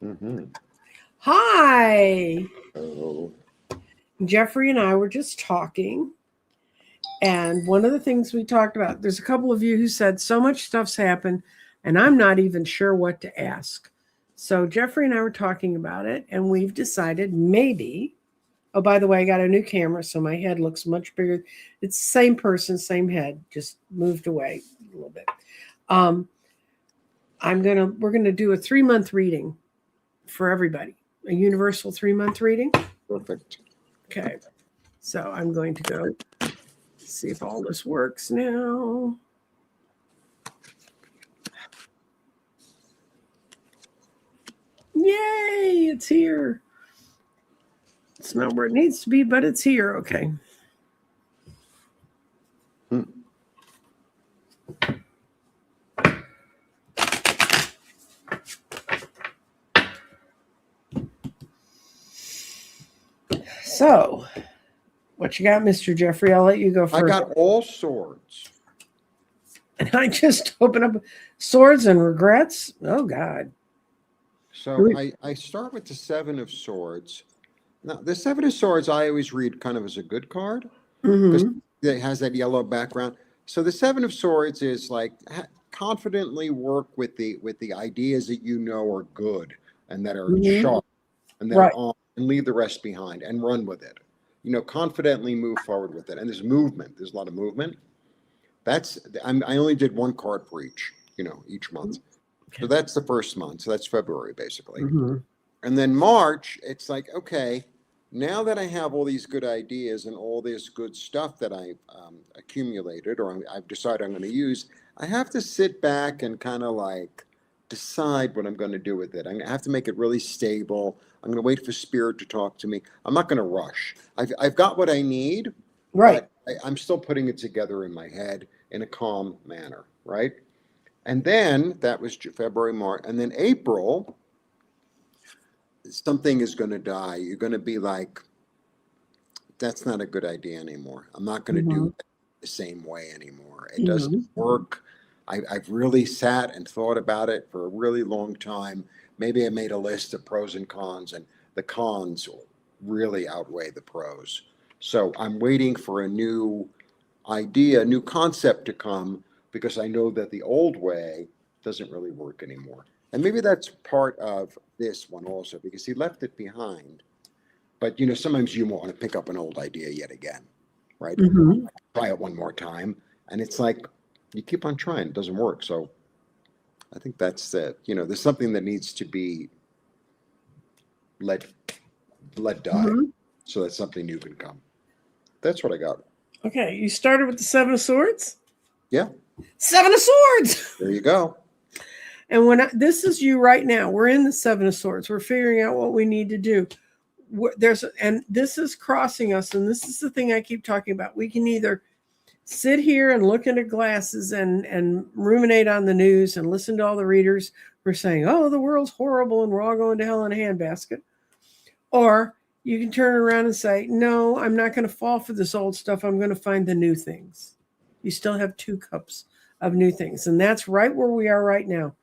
Mm-hmm. Hi. Oh. Jeffrey and I were just talking. And one of the things we talked about, there's a couple of you who said so much stuff's happened, and I'm not even sure what to ask. So Jeffrey and I were talking about it, and we've decided maybe. Oh, by the way, I got a new camera, so my head looks much bigger. It's the same person, same head, just moved away a little bit. Um, we're gonna do a 3-month reading for everybody, a universal 3-month reading. Perfect. Okay, so I'm going to go see if all this works now. Yay, it's here. It's not where it needs to be, but it's here. Okay. Hmm. So, what you got, Mr. Jeffrey? I'll let you go I first. got all swords. And I just open up swords and regrets. Oh, God. So I start with the Seven of Swords. Now, the Seven of Swords I always read kind of as a good card because Mm-hmm. it has that yellow background. So the Seven of Swords is like confidently work with the ideas that you know are good and that are Mm-hmm. sharp and that Right. are on, and leave the rest behind and run with it. Confidently move forward with it. And there's movement. There's a lot of movement. I only did one card for each month. So Okay. that's the first month. So that's February basically. Mm-hmm. And then March, it's like, okay, now that I have all these good ideas and all this good stuff that I've accumulated or I've decided I'm going to use, I have to sit back and kind of like decide what I'm going to do with it. I have to make it really stable. I'm going to wait for spirit to talk to me. I'm not going to rush. I've got what I need, Right. but I'm still putting it together in my head in a calm manner, right? And then that was February, March, and then April something is going to die. You're going to be like, that's not a good idea anymore. I'm not going to do Mm-hmm. it the same way anymore. It doesn't Mm-hmm. work. I've really sat and thought about it for a really long time. Maybe I made a list of pros and cons, and the cons really outweigh the pros. So I'm waiting for a new idea, a new concept to come because I know that the old way doesn't really work anymore. And maybe that's part of this one also because he left it behind. But sometimes you want to pick up an old idea yet again, right? Mm-hmm. Try it one more time, and it's like you keep on trying, it doesn't work. So I think that's it. There's something that needs to be let let die, Mm-hmm. so that something new can come. That's what I got. Okay. You started with the Seven of Swords? Yeah, Seven of Swords! there you go. And this is you right now. We're in the Seven of Swords. We're figuring out what we need to do. And this is crossing us, and this is the thing I keep talking about. We can either sit here and look into glasses and ruminate on the news and listen to all the readers who are saying, "Oh, the world's horrible and we're all going to hell in a handbasket," or you can turn around and say, "No, I'm not going to fall for this old stuff. I'm going to find the new things." You still have 2 cups of new things, and that's right where we are right now.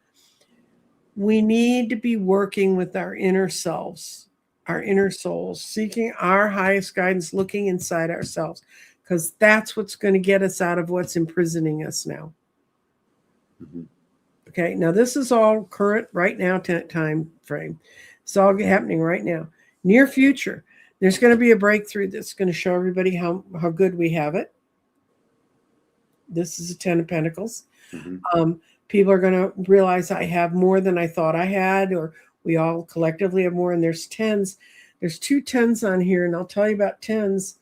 We need to be working with our inner selves, our inner souls, seeking our highest guidance, looking inside ourselves, because that's what's going to get us out of what's imprisoning us now. Mhm. Okay, now this is all current right now time frame. It's all happening right now. Near future, there's going to be a breakthrough that's going to show everybody how good we have it. This is a 10 of Pentacles. Mhm. um, People are going to realize I have more than I thought I had, or we all collectively have more. And there's tens. There's 2 10s on here, and I'll tell you about tens.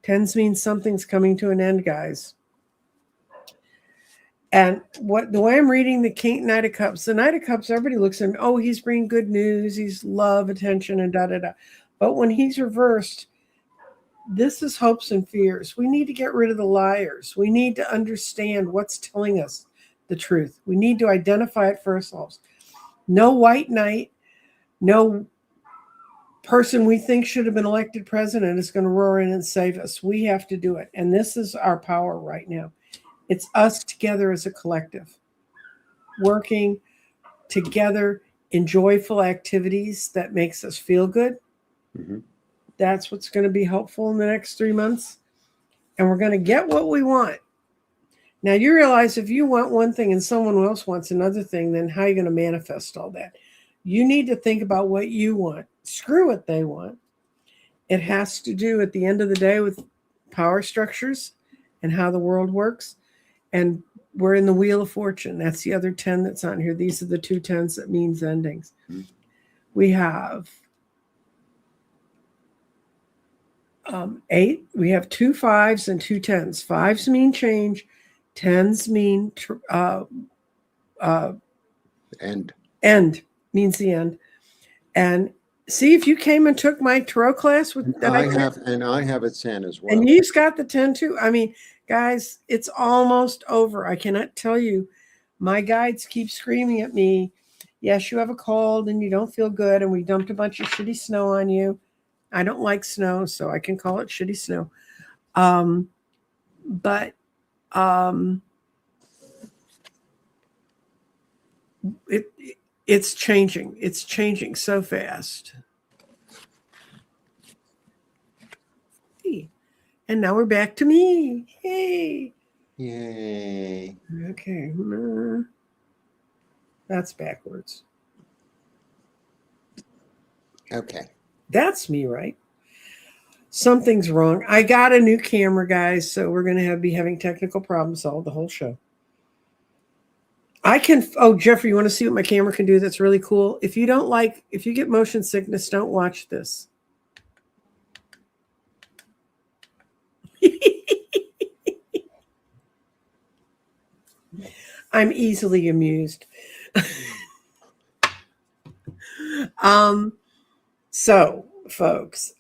Tens means something's coming to an end, guys. And the way I'm reading the Knight of Cups, the Knight of Cups, everybody looks at him, oh, he's bringing good news, he's love, attention, and da da da. But when he's reversed, this is hopes and fears. We need to get rid of the liars. We need to understand what's telling us the truth. We need to identify it for ourselves. No white knight, no person we think should have been elected president is going to roar in and save us. We have to do it. And this is our power right now. It's us together as a collective, working together enjoyable activities that makes us feel good. Mhm. That's what's going to be helpful in the next 3 months. And we're going to get what we want. Now, you realize if you want one thing and someone else wants another thing, then how are you going to manifest all that? You need to think about what you want. Screw what they want. It has to do at the end of the day with power structures and how the world works. And we're in the Wheel of Fortune. That's the other 10 that's on here. These are the 2 10s that means endings. Mhm. We have 8. We have 2 5s and 2 10s. 5s mean change. 10s mean And end, means the end. And see if you came and took my tarot class with that I have a 10 as well. and you've got the 10 too. I mean, guys, it's almost over. I cannot tell you. My guides keep screaming at me, yes, you have a cold and you don't feel good, and we dumped a bunch of shitty snow on you. I don't like snow, so I can call it shitty snow. But it's changing. It's changing so fast. And now we're back to me. Hey. Yay. Okay. That's backwards. Okay. That's me, right? Something's wrong. I got a new camera, guys, so we're going to be having technical problems all the whole show. Oh, Jeffrey, you want to see what my camera can do? That's really cool. If you get motion sickness, don't watch this. I'm easily amused. So folks,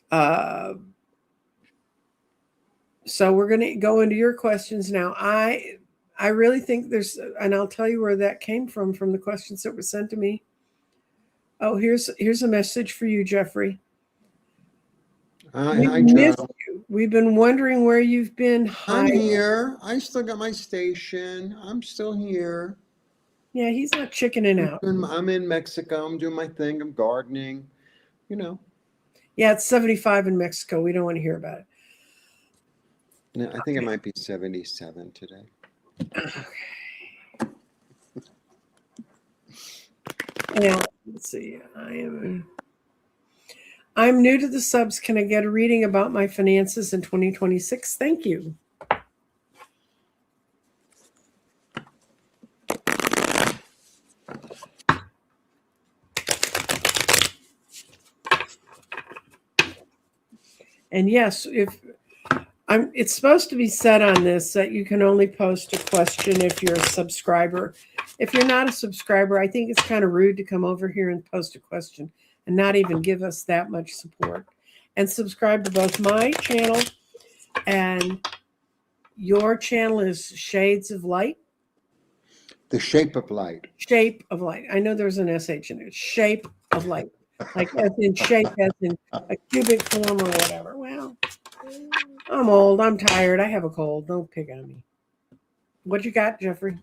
so we're going to go into your questions now. I really think and I'll tell you where that came from the questions that were sent to me. Oh, here's a message for you, Jeffrey. We missed you. We've been wondering where you've been. I'm here. I still got my station. I'm still here. Yeah, he's not chickening out. I'm in Mexico. I'm doing my thing. I'm gardening. Yeah, it's 75 in Mexico. We don't want to hear about it. No, I think it might be 77 today. Okay. Now, let's see. I'm new to the subs. Can I get a reading about my finances in 2026? Thank you. And yes, it's supposed to be said on this that you can only post a question if you're a subscriber. If you're not a subscriber, I think it's kind of rude to come over here and post a question and not even give us that much support. And subscribe to both my channel and your channel is Shades of Light. The Shape of Light. Shape of Light. I know there's an SH in it. Shape of Light. Like as in shape, as in a cubic form or whatever. Well, I'm old. I'm tired. I have a cold. Don't pick on me. What you got, Jeffrey?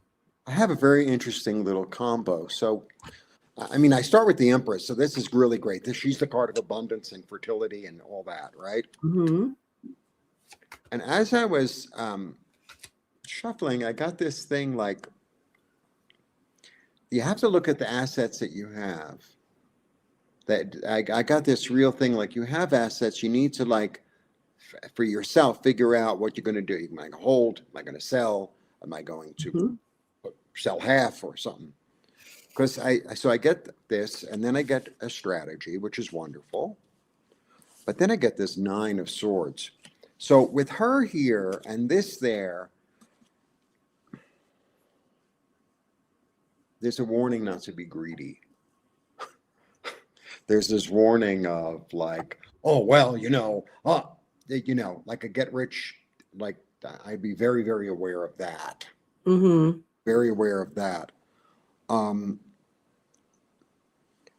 I have a very interesting little combo. So, I mean, I start with the Empress. So this is really great. She's the card of abundance and fertility and all that, right? Mm-hmm. And as I was shuffling, I got this thing like, you have to look at the assets that you have. That I got this real thing, like you have assets, you need to for yourself, figure out what you're going to do. Am I going to hold? Am I going to sell? Am I going to sell half or something? Because I get this, and then I get a strategy, which is wonderful. But then I get this 9 of Swords. So with her here and this there, there's a warning not to be greedy. There's this warning of like, oh, well, like a get rich, like I'd be very, very aware of that. Mm-hmm. Very aware of that. And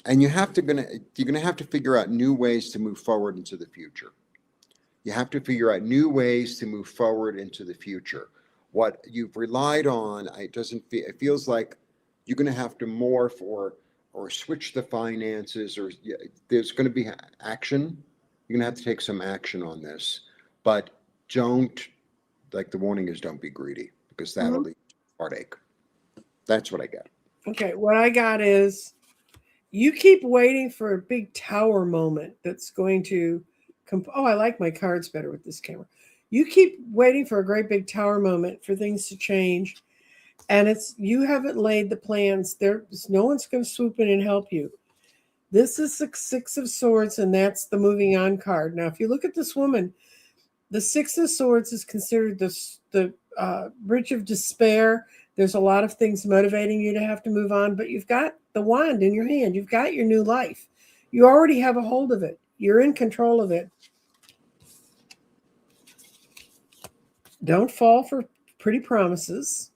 you're gonna have to figure out new ways to move forward into the future. You have to figure out new ways to move forward into the future. What you've relied on, it feels like you're gonna have to morph or or switch the finances, or yeah, there's going to be action. You're going to have to take some action on this, but don't, like the warning is, don't be greedy, because that'll lead to heartache. That's what I get. Okay, what I got is you keep waiting for a big tower moment that's going to oh, I like my cards better with this camera. You keep waiting for a great big tower moment for things to change, and you haven't laid the plans. There's no one's going to swoop in and help you. This is the Six of Swords, and that's the moving on card. Now, if you look at this woman, the Six of Swords is considered the bridge of despair. There's a lot of things motivating you to have to move on, but you've got the wand in your hand. You've got your new life. You already have a hold of it. You're in control of it. Don't fall for pretty promises,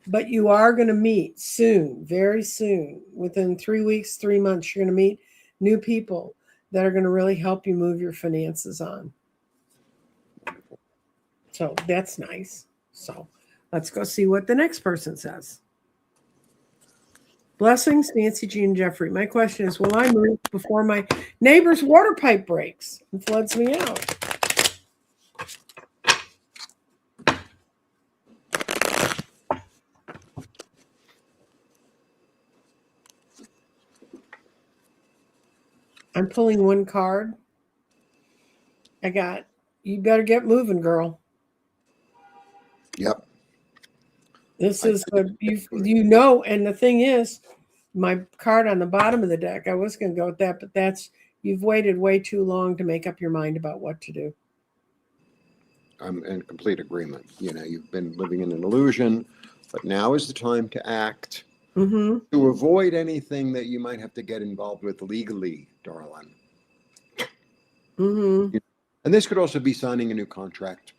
but you are going to meet soon, very soon. Within 3 weeks, 3 months, you're going to meet new people that are going to really help you move your finances on. So that's nice. So let's go see what the next person says. Blessings, Nancy Jean Jeffrey. My question is, will I move before my neighbor's water pipe breaks and floods me out? I'm pulling one card. I got, you better get moving, girl. Yep. This is what you know, and the thing is, my card on the bottom of the deck, I was going to go with that, but that's, you've waited way too long to make up your mind about what to do. I'm in complete agreement. You know, you've been living in an illusion, but now is the time to act. To avoid anything that you might have to get involved with legally, darling. And this could also be signing a new contract.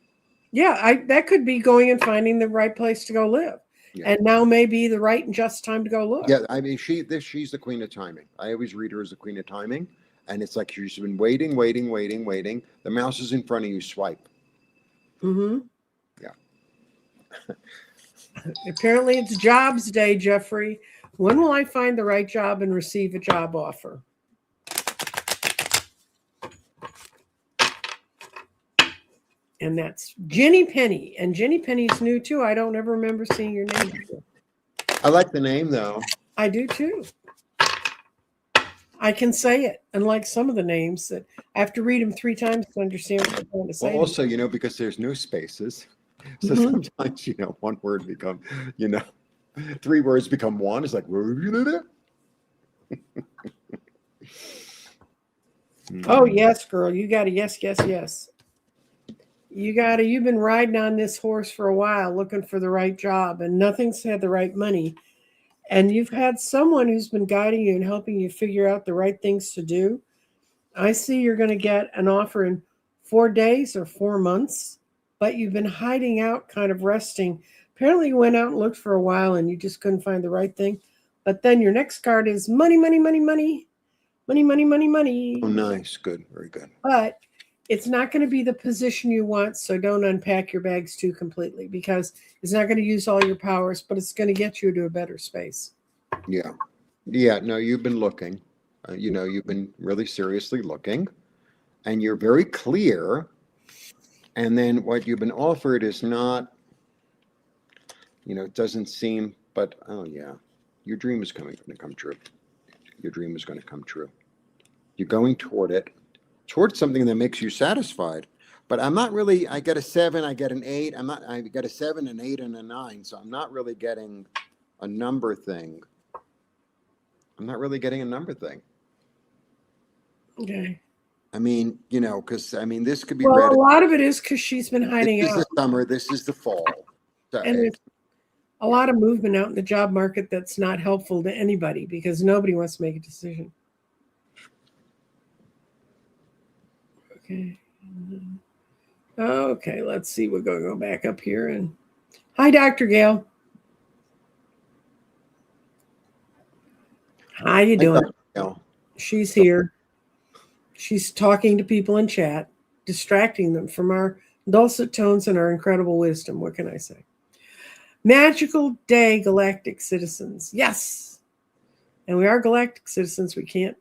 Yeah, that could be going and finding the right place to go live. Yeah. And now may be the right and just time to go look. Yeah, I mean, she's the queen of timing. I always read her as the queen of timing. And it's like she's been waiting. The mouse is in front of you, swipe. Yeah. Apparently it's jobs day, Jeffrey. When will I find the right job and receive a job offer? And that's Jenny Penny. And Jenny Penny's new too. I don't ever remember seeing your name before. I like the name though. I do too. I can say it, unlike some of the names that I have to read them 3 times to understand what they're going to say. Well, also, you know, because there's no spaces. So sometimes, you know, one word become, you know, 3 words become one. It's like, oh, yes, girl. You got to, yes. You've been riding on this horse for a while, looking for the right job, and nothing's had the right money. And you've had someone who's been guiding you and helping you figure out the right things to do. I see you're going to get an offer in 4 days or 4 months, but you've been hiding out, kind of resting. Apparently you went out and looked for a while and you just couldn't find the right thing. But then your next card is money. Oh, nice. Good. Very good. But it's not going to be the position you want, so don't unpack your bags too completely, because it's not going to use all your powers, but it's going to get you to a better space. Yeah. Yeah. No, you've been looking. You know, you've been really seriously looking, and you're very clear. And then what you've been offered is not, you know, it doesn't seem, but oh yeah, your dream is going to come true. Your dream is going to come true. You're going toward it, towards something that makes you satisfied. But I'm not really, I get a 7, I get an 8. I get a 7, an 8, and a 9. So I'm not really getting a number thing. Okay. I mean, you know, because I mean, this could be well, read. A lot of it is because she's been hiding out. This is the summer. This is the fall. So and there's a lot of movement out in the job market that's not helpful to anybody, because nobody wants to make a decision. Okay. Okay, let's see. We're going to go back up here. And hi, Dr. Gail. How you doing? She's here. She's talking to people in chat, distracting them from our dulcet tones and our incredible wisdom. What can I say? Magical day, galactic citizens. Yes. And we are galactic citizens. We can't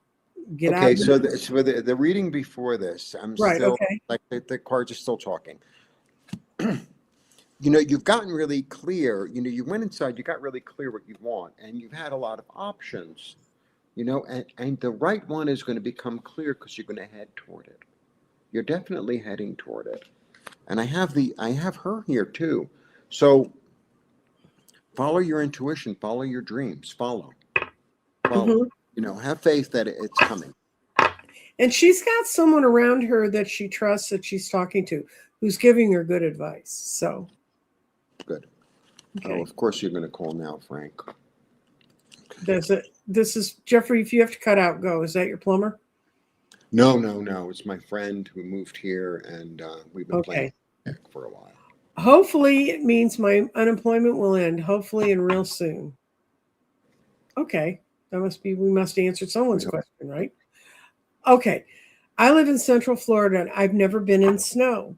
get out Okay, of so it. the reading before this, I'm Right. still Okay. like the cards are still talking. You know, you've gotten really clear. You know, you went inside, you got really clear what you want, and you've had a lot of options. You know, and the right one is going to become clear because you're going to head toward it. You're definitely heading toward it. And I have her here too. So follow your intuition, follow your dreams, follow. Hmm. You know, have faith that it's coming. And she's got someone around her that she trusts, that she's talking to, who's giving her good advice. So, Good. Oh, okay. of course you're going to call now, Frank. Does it? This is Jeffrey. If you have to cut out, go. Is that your plumber? No, no, no. It's my friend who moved here, and we've been playing Okay. for a while. Hopefully, it means my unemployment will end. Hopefully, and real soon. Okay. That must be. We must answer someone's question, right? Okay. I live in Central Florida, and I've never been in snow.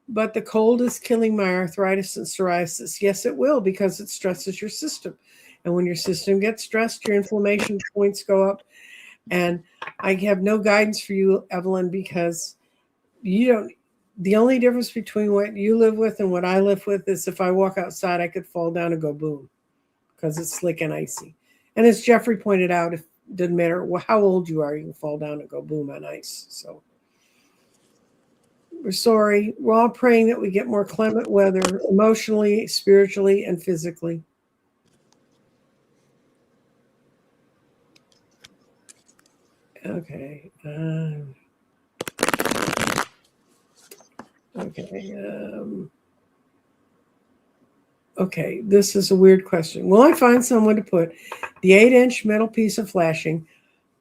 But the cold is killing my arthritis and psoriasis. Yes, it will, because it stresses your system. And when your system gets stressed, your inflammation points go up. And I have no guidance for you, Evelyn, because you don't. The only difference between what you live with and what I live with is if I walk outside, I could fall down and go boom because it's slick and icy. And as Jeffrey pointed out, it doesn't matter how old you are, you can fall down and go boom on ice. So we're sorry. We're all praying that we get more clement weather emotionally, spiritually, and physically. Okay. Okay. Okay. This is a weird question. Will I find someone to put the 8-inch metal piece of flashing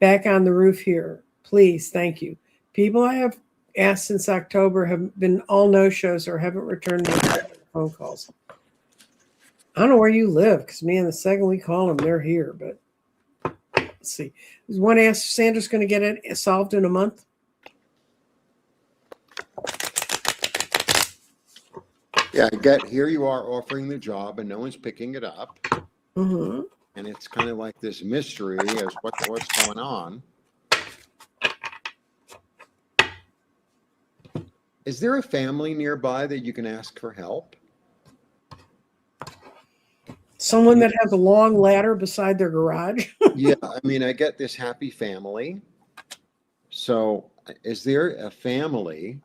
back on the roof here? Please. Thank you. People I have asked since October have been all no-shows or haven't returned their phone calls. I don't know where you live, because man, the second we call them, they're here. But let's see. There's one asked, Sandra's going to get it solved in a month. Yeah, get here you are offering the job and no one's picking it up. Mm-hmm. And it's kind of like this mystery as what's going on. Is there a family nearby that you can ask for help? Someone that has a long ladder beside their garage. Yeah, I mean, I get this happy family. So is there a family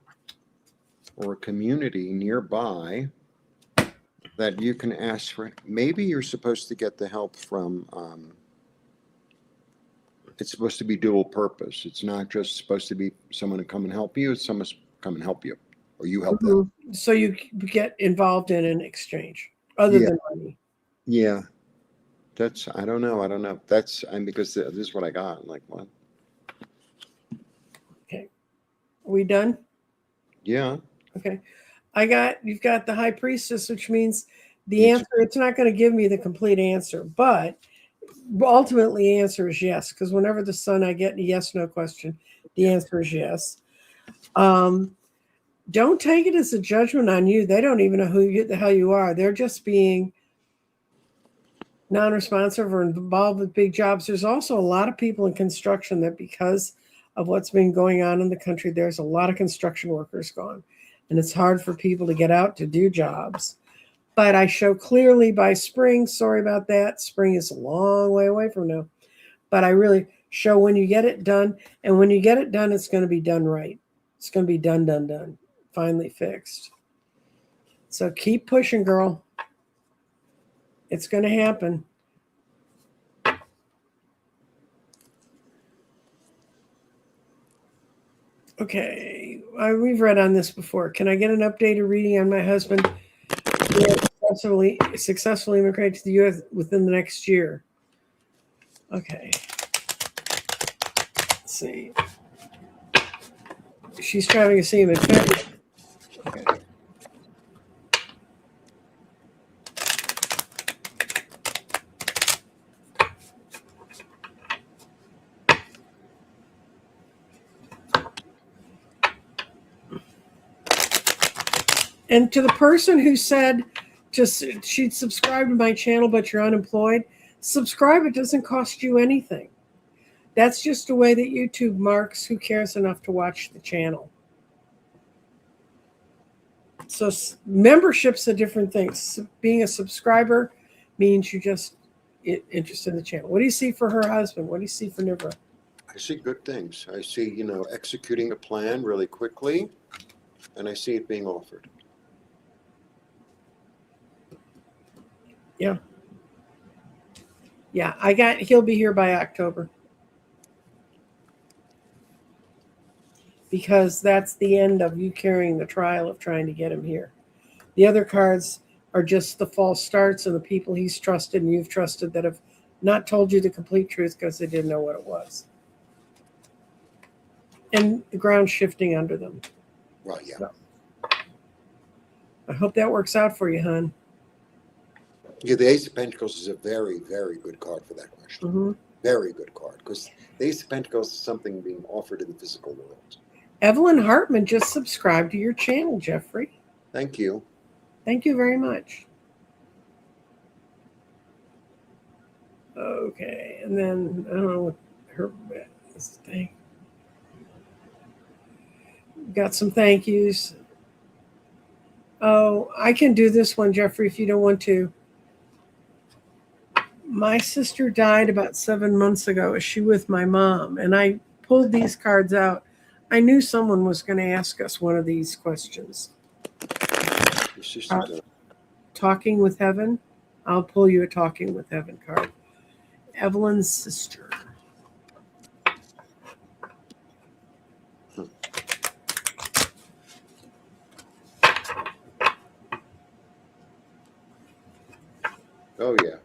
or a community nearby that you can ask for? Maybe you're supposed to get the help from, it's supposed to be dual purpose. It's not just supposed to be someone to come and help you. It's someone to come and help you, or you help them. So you get involved in an exchange other Yeah. than money. Yeah. That's, I don't know. That's, because this is what I got. I'm like, what? Okay. Are we done? Yeah. Okay. You've got the high priestess, which means the answer, it's not going to give me the complete answer, but ultimately the answer is yes. Because whenever the sun, I get a yes, no question, the answer is yes. Don't take it as a judgment on you. They don't even know who the hell you are. They're just being non-responsive or involved with big jobs. There's also a lot of people in construction that, because of what's been going on in the country, there's a lot of construction workers gone. And it's hard for people to get out to do jobs. But I show clearly by spring, sorry about that. Spring is a long way away from now. But I really show when you get it done. And when you get it done, it's going to be done right. It's going to be done. Finally fixed. So keep pushing, girl. It's going to happen. Okay, we've read on this before. Can I get an updated reading on my husband successfully immigrated to the U.S. within the next year? Okay. Let's see. She's traveling to see him in February. Okay. And to the person who said she'd subscribe to my channel, but you're unemployed, Subscribe. It doesn't cost you anything. That's just a way that YouTube marks who cares enough to watch the channel. So membership's a different thing. Being a subscriber means you just interested in the channel. What do you see for her husband? What do you see for Nivra? I see good things. I see, executing a plan really quickly, and I see it being offered. Yeah. Yeah, he'll be here by October. Because that's the end of you carrying the trial of trying to get him here. The other cards are just the false starts and the people he's trusted and you've trusted that have not told you the complete truth because they didn't know what it was. And the ground shifting under them. Well, yeah. So, I hope that works out for you, hon. Yeah, the Ace of Pentacles is a very, very good card for that question. Mm-hmm. Very good card, because the Ace of Pentacles is something being offered in the physical world. Evelyn Hartman just subscribed to your channel, Jeffrey. Thank you. Thank you very much. Okay, and then I don't know what her thing. Got some thank yous. Oh, I can do this one, Jeffrey, if you don't want to. My sister died about 7 months ago. Is she with my mom? And I pulled these cards out. I knew someone was going to ask us one of these questions. Talking with Heaven. I'll pull you a Talking with Heaven card. Evelyn's sister. Oh, yeah.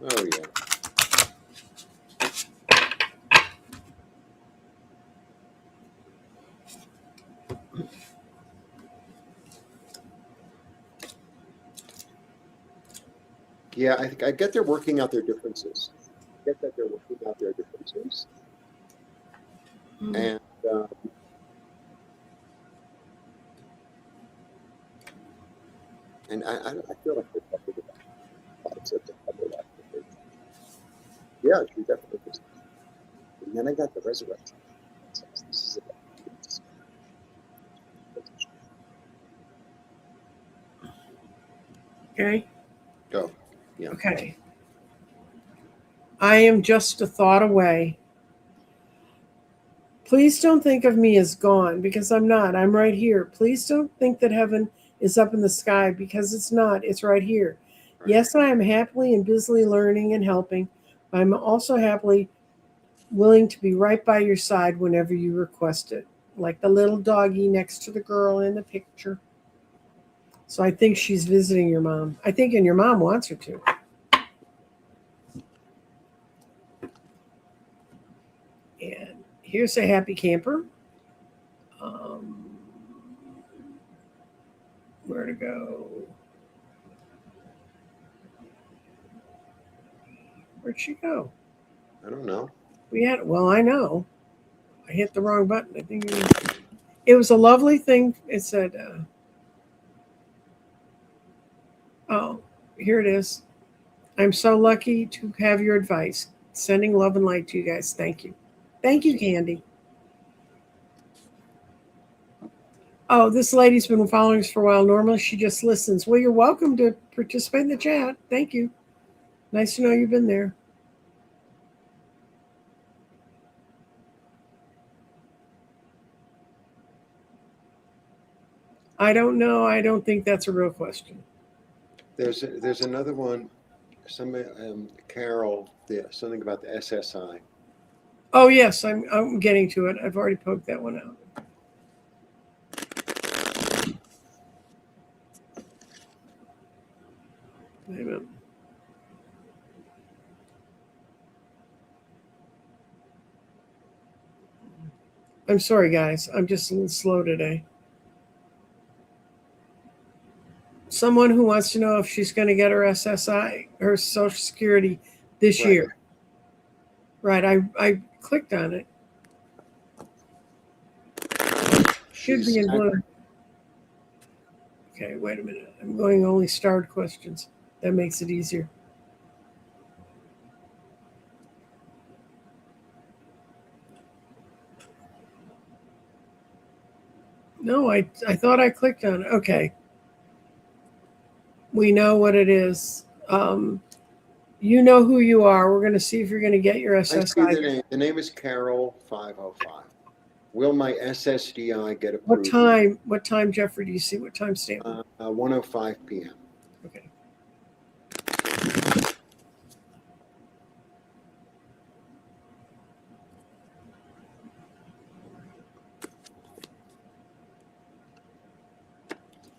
Oh, yeah. Yeah, I get they're working out their differences. I get that they're working out their differences. Mm-hmm. And I feel like they're talking about it. Yeah, she definitely is. And then I got the resurrection. This is okay. Go. Yeah. Okay. I am just a thought away. Please don't think of me as gone, because I'm not. I'm right here. Please don't think that heaven is up in the sky, because it's not. It's right here. Right. Yes, I am happily and busily learning and helping. But I'm also happily willing to be right by your side whenever you request it, like the little doggy next to the girl in the picture. So I think she's visiting your mom. I think, and your mom wants her to. And here's a happy camper. Where to go? Where'd she go? I don't know. Well, I know. I hit the wrong button. I think it was a lovely thing. It said, oh, here it is. I'm so lucky to have your advice. Sending love and light to you guys. Thank you. Thank you, Candy. Oh, this lady's been following us for a while. Normally, she just listens. Well, you're welcome to participate in the chat. Thank you. Nice to know you've been there. I don't know. I don't think that's a real question. There's another one. Carol, something about the SSI. Oh yes, I'm getting to it. I've already poked that one out. Wait a minute. I'm sorry, guys. I'm just a little slow today. Someone who wants to know if she's going to get her SSI, her Social Security, this year. Right. I clicked on it. Should be in blue. Okay, wait a minute. I'm going only starred questions. That makes it easier. No, I thought I clicked on it. Okay. We know what it is. You know who you are. We're going to see if you're going to get your I see SSI. the name. The name is Carol 505. Will my SSDI get What approved? time? What time, Jeffrey? Do you see what time stamp? 1:05 p.m. Okay.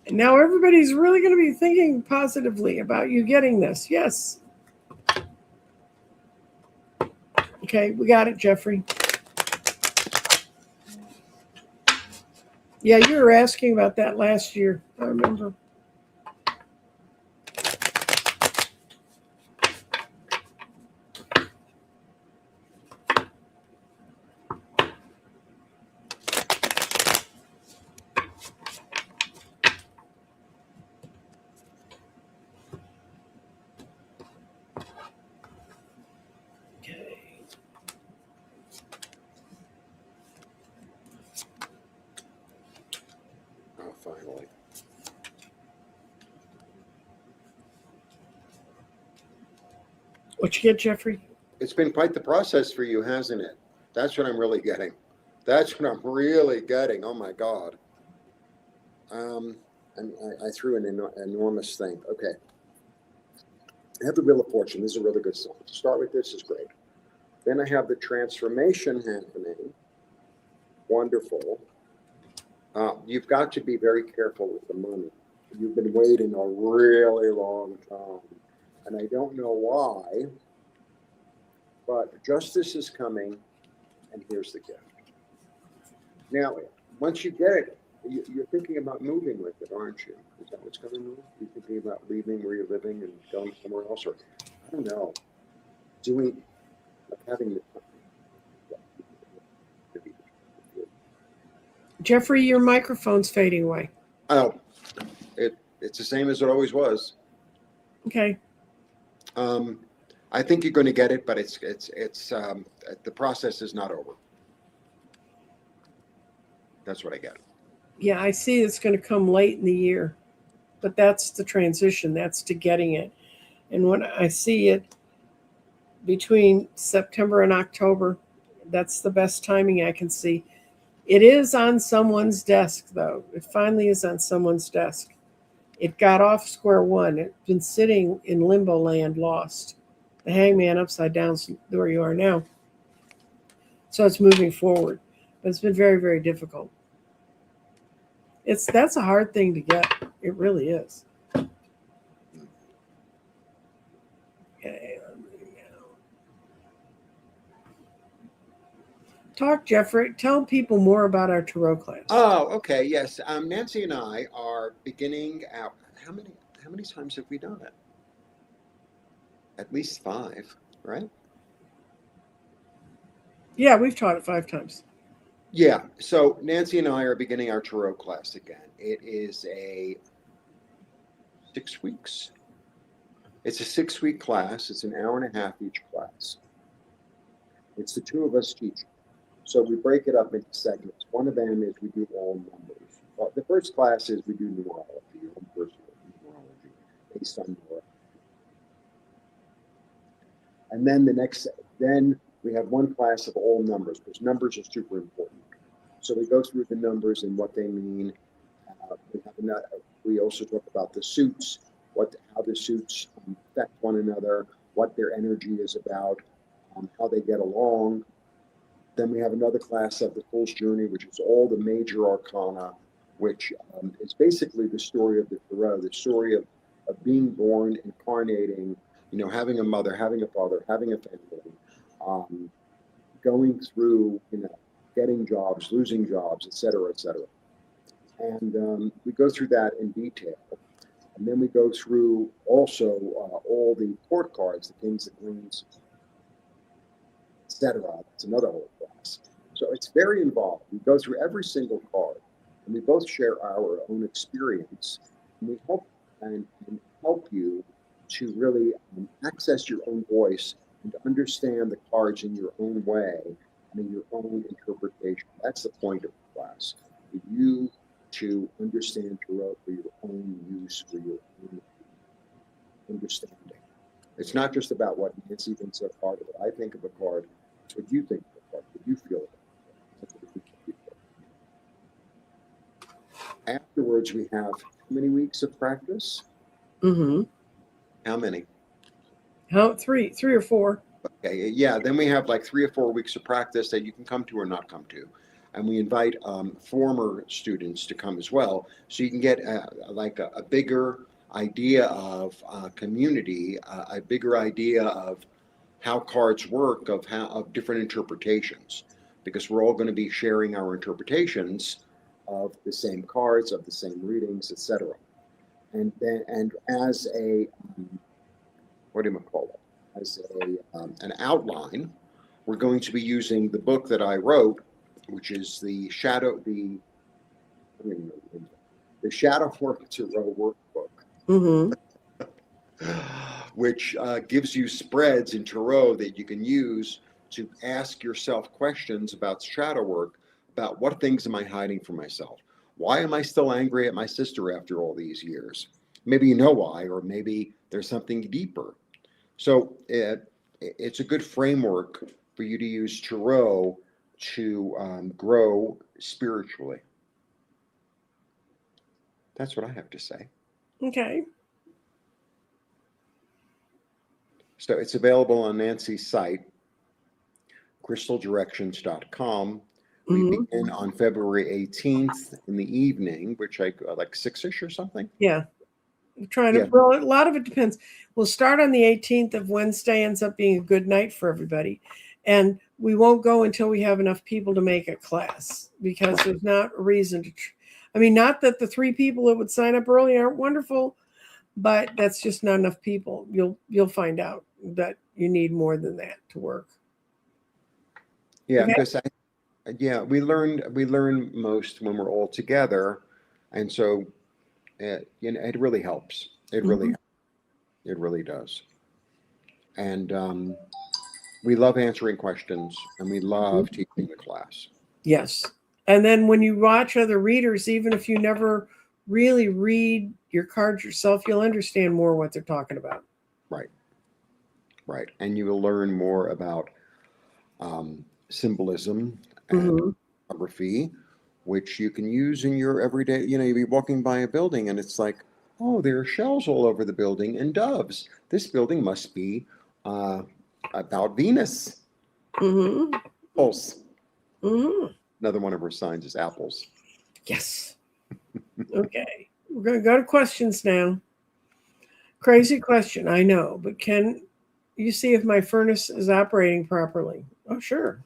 And now everybody's really going to be thinking positively about you getting this. Yes. Okay, we got it, Jeffrey. Yeah, you were asking about that last year. I remember. Okay. Oh, finally. What you get, Jeffrey? It's been quite the process for you, hasn't it? That's what I'm really getting. That's what I'm really getting. Oh my God. And I threw an enormous thing. Okay. I have the Wheel of Fortune. This is a really good song. To start with, this is great. Then I have the transformation happening. Wonderful. You've got to be very careful with the money. You've been waiting a really long time. And I don't know why, but justice is coming, and here's the gift. Now, once you get it, you're thinking about moving with it, aren't you? Is that what's going on? You're thinking about leaving where you're living and going somewhere else, or I don't know, doing, like having the time. Jeffrey, your microphone's fading away. Oh, it's the same as it always was. Okay. I think you're going to get it, but it's the process is not over. That's what I get. Yeah, I see it's going to come late in the year, but that's the transition. That's to getting it. And when I see it between September and October, that's the best timing I can see. It is on someone's desk, though. It finally is on someone's desk. It got off square one. It's been sitting in limbo land, lost. The hangman upside down, where you are now. So it's moving forward, but it's been very, very difficult. That's a hard thing to get. It really is. Okay. Talk, Jeffrey. Tell people more about our tarot class. Oh, okay. Yes. Nancy and I are beginning out. How many times have we done it? At least 5, right? Yeah, we've taught it 5 times. Yeah. So Nancy and I are beginning our tarot class again. It is a 6 weeks. It's a 6-week class. It's an hour and a half each class. It's the two of us teaching. So we break it up into segments. One of them is we do all numbers. The first class is we do numerology, your own personal numerology, based on your. And then then we have one class of all numbers, because numbers are super important. So we go through the numbers and what they mean. We also talk about the suits, how the suits affect one another, what their energy is about, how they get along. Then we have another class of the Fool's Journey, which is all the major arcana, which is basically the story of the Tarot, the story of being born, incarnating, having a mother, having a father, having a family, going through, getting jobs, losing jobs, et cetera, et cetera. And we go through that in detail. And then we go through also all the court cards, the kings, the queens, etc. That's another whole class. So it's very involved. We go through every single card, and we both share our own experience, and we help you to really access your own voice and to understand the cards in your own way and in your own interpretation. That's the point of the class. For you to understand tarot for your own use, for your own understanding. It's not just about what Nancy thinks of a card or what I think of a card. It's what you think of a card, what you feel about it. That's what it should be. Afterwards, we have how many weeks of practice? Mm-hmm. How many? How three or four? Okay, yeah. Then we have like 3 or 4 weeks of practice that you can come to or not come to, and we invite former students to come as well, so you can get a bigger idea of community, a bigger idea of how cards work, of different interpretations, because we're all going to be sharing our interpretations of the same cards, of the same readings, etc. And as a what do you call it? As an outline, we're going to be using the book that I wrote, which is the Shadow Work Tarot Workbook, Mm-hmm. which gives you spreads in tarot that you can use to ask yourself questions about shadow work, about what things am I hiding from myself? Why am I still angry at my sister after all these years? Maybe you know why, or maybe there's something deeper. So it's a good framework for you to use tarot to grow spiritually. That's what I have to say. Okay. So it's available on Nancy's site, crystaldirections.com. We Mm-hmm. begin on February 18th in the evening, which I like 6ish or something. Yeah. I'm trying to, Yeah. well, a lot of it depends. We'll start on the 18th of Wednesday, ends up being a good night for everybody. And we won't go until we have enough people to make a class, because there's not a reason to. I mean, not that the 3 people that would sign up early aren't wonderful, but that's just not enough people. You'll find out that you need more than that to work. Yeah, Okay. because we learn most when we're all together, and so it really helps. It really Mhm. it really does. And we love answering questions, and we love teaching the class. Yes. And then when you watch other readers, even if you never really read your cards yourself, you'll understand more what they're talking about. Right, right. And you will learn more about symbolism and Mm-hmm. photography, which you can use in your everyday. You'll be walking by a building and it's like, oh, there are shells all over the building and doves. This building must be about Venus. Mm-hmm. Apples. Mm-hmm. Another one of her signs is apples. Yes. Okay. We're going to go to questions now. Crazy question, I know, but can you see if my furnace is operating properly? Oh, sure.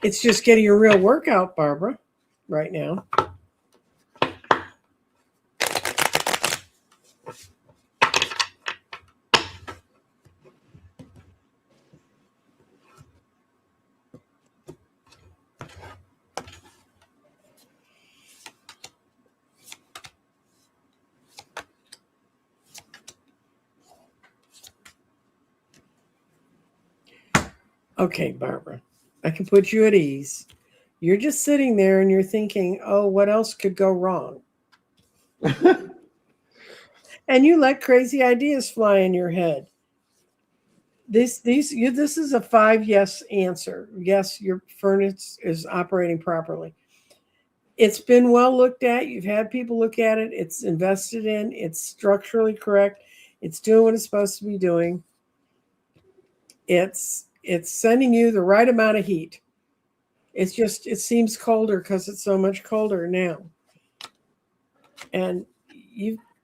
It's just getting a real workout, Barbara, right now. Okay, Barbara, I can put you at ease. You're just sitting there and you're thinking, oh, what else could go wrong? And you let crazy ideas fly in your head. This is a 5 yes answer. Yes, your furnace is operating properly. It's been well looked at. You've had people look at it. It's invested in. It's structurally correct. It's doing what it's supposed to be doing. It's sending you the right amount of heat. It's just, it seems colder because it's so much colder now. And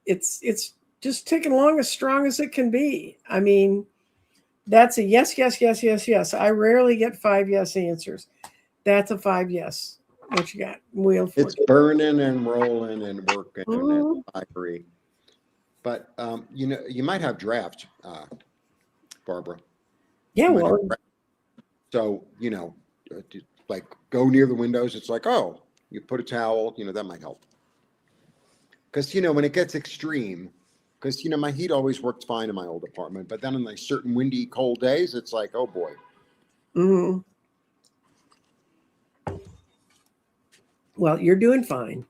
it's just ticking along as strong as it can be. I mean, that's a yes, yes, yes, yes, yes. I rarely get 5 yes answers. That's a 5 yes. What you got? Wheel of It's Fortune. burning and rolling and working and Mhm. fiery. But you might have draft, Barbara. Yeah, You might have well, draft. So like go near the windows. It's like, oh, you put a towel. That might help. Because when it gets extreme, Because, my heat always worked fine in my old apartment. But then on like certain windy, cold days, it's like, oh boy. Mm-hmm. Well, you're doing fine.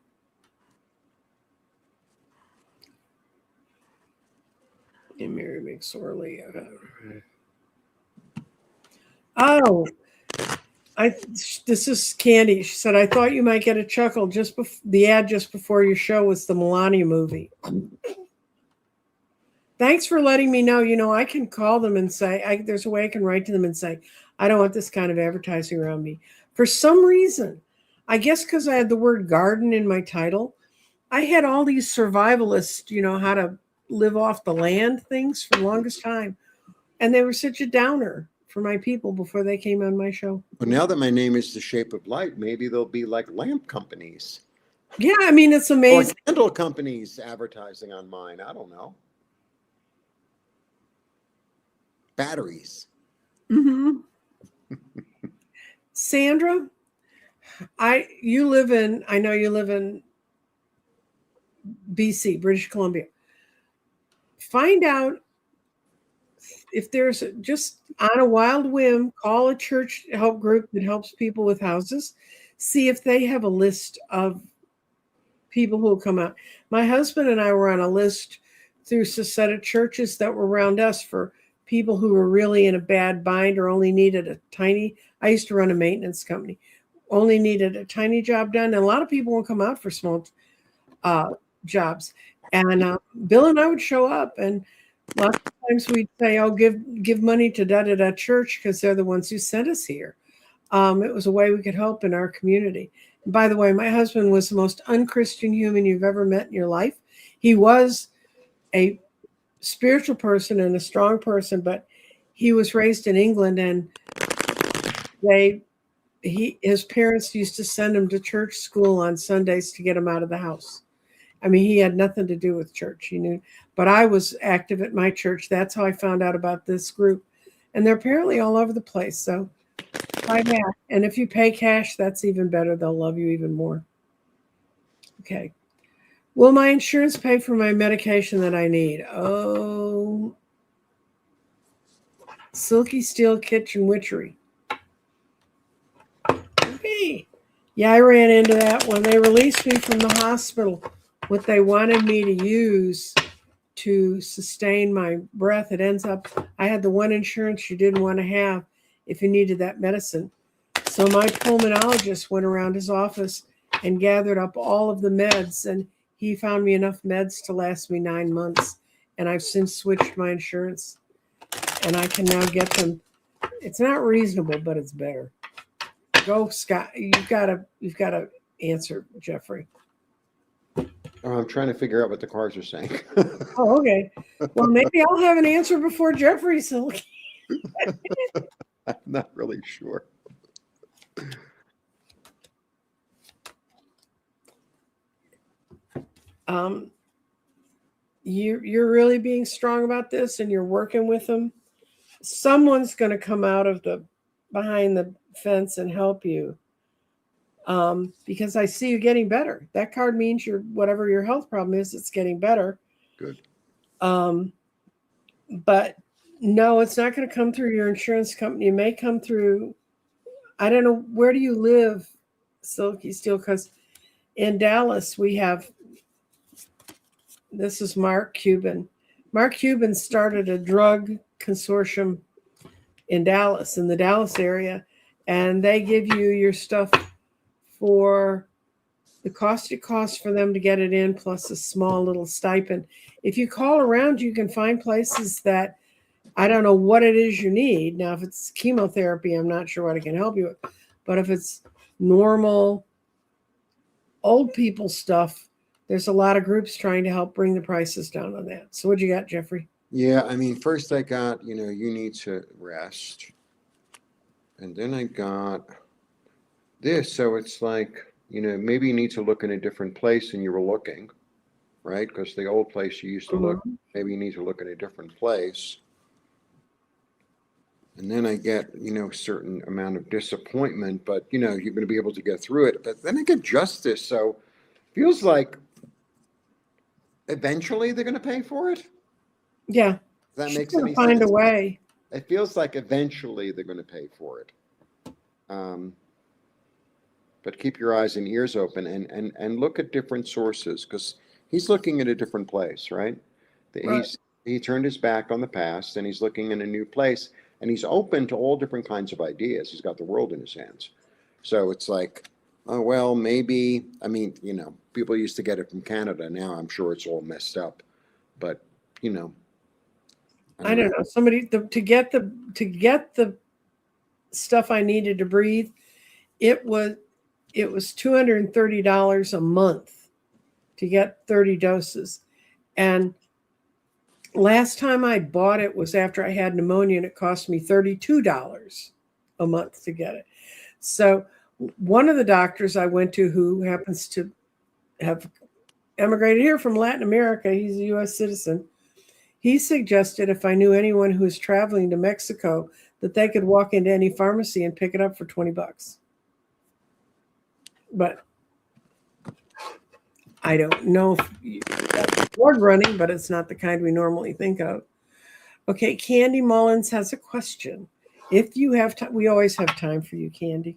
And Mary McSorley. Oh, this is Candy. She said, I thought you might get a chuckle the ad just before your show was the Melania movie. Thanks for letting me know. I can call them and say, there's a way I can write to them and say, I don't want this kind of advertising around me. For some reason, I guess because I had the word garden in my title, I had all these survivalists, how to live off the land things for the longest time. And they were such a downer for my people before they came on my show. But now that my name is The Shape of Light, maybe there'll be like lamp companies. Yeah, it's amazing. Or candle companies advertising on mine. I don't know. Batteries. Mm-hmm. Sandra, I know you live in BC, British Columbia. Find out if there's just on a wild whim, call a church help group that helps people with houses. See if they have a list of people who will come out. My husband and I were on a list through a set of churches that were around us for people who were really in a bad bind or only needed I used to run a maintenance company, only needed a tiny job done. And a lot of people won't come out for small jobs. And Bill and I would show up, and lots of times we'd say, oh, give money to da-da-da church because they're the ones who sent us here. It was a way we could help in our community. And by the way, my husband was the most unchristian human you've ever met in your life. He was a spiritual person and a strong person, but he was raised in England, and his parents used to send him to church school on Sundays to get him out of the house. He had nothing to do with church. He knew, but I was active at my church. That's how I found out about this group, and they're apparently all over the place. So try that, and if you pay cash, that's even better. They'll love you even more. Okay. Will my insurance pay for my medication that I need? Oh, Silky Steel Kitchen Witchery. Okay. Yeah, I ran into that when they released me from the hospital. What they wanted me to use to sustain my breath, it ends up, I had the one insurance you didn't want to have if you needed that medicine. So my pulmonologist went around his office and gathered up all of the meds, and he found me enough meds to last me 9 months. And I've since switched my insurance, and I can now get them. It's not reasonable, but it's better. Go, Scott. You've got to answer, Jeffrey. I'm trying to figure out what the cards are saying. Oh, okay. Well, maybe I'll have an answer before Jeffrey. So I'm not really sure. You're really being strong about this, and you're working with them. Someone's going to come out of behind the fence and help you. Because I see you getting better. That card means whatever your health problem is, it's getting better. Good. But no, it's not going to come through your insurance company. It may come through, I don't know, where do you live, Silky Steel? Because in Dallas, we have, this is Mark Cuban. Mark Cuban started a drug consortium in the Dallas area, and they give you your stuff for the cost it costs for them to get it in, plus a small little stipend. If you call around, you can find places that, I don't know what it is you need. Now, if it's chemotherapy, I'm not sure what I can help you with. But if it's normal old people stuff, there's a lot of groups trying to help bring the prices down on that. So what you got, Jeffrey? Yeah, first I got, you need to rest. And then I got this. So it's like, maybe you need to look in a different place than you were looking, right? Because the old place you used to look, maybe you need to look in a different place. And then I get, a certain amount of disappointment, but, you're going to be able to get through it. But then I get justice. So it feels like eventually they're going to pay for it. Yeah. If that She's makes gonna any find sense. a way. It feels like eventually they're going to pay for it. But keep your eyes and ears open and look at different sources, because he's looking at a different place, right? Right. He turned his back on the past and he's looking in a new place, and he's open to all different kinds of ideas. He's got the world in his hands. So it's like, oh, well, maybe, I mean, people used to get it from Canada. Now I'm sure it's all messed up. But, I don't know. Somebody to get the stuff I needed to breathe, it was $230 a month to get 30 doses. And last time I bought it was after I had pneumonia, and it cost me $32 a month to get it. So one of the doctors I went to, who happens to have emigrated here from Latin America, he's a US citizen, he suggested if I knew anyone who was traveling to Mexico that they could walk into any pharmacy and pick it up for $20. But I don't know if that's board running, but it's not the kind we normally think of. Okay, Candy Mullins has a question. If you have time, we always have time for you, Candy.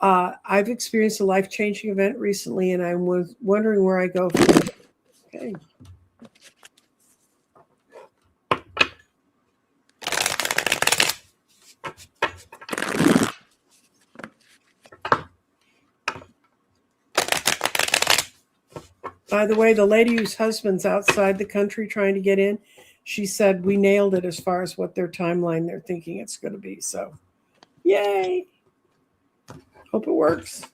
I've experienced a life-changing event recently, and I was wondering where I go from here. Okay. By the way, the lady whose husband's outside the country trying to get in, she said we nailed it as far as what their timeline they're thinking it's going to be. So, yay. Hope it works.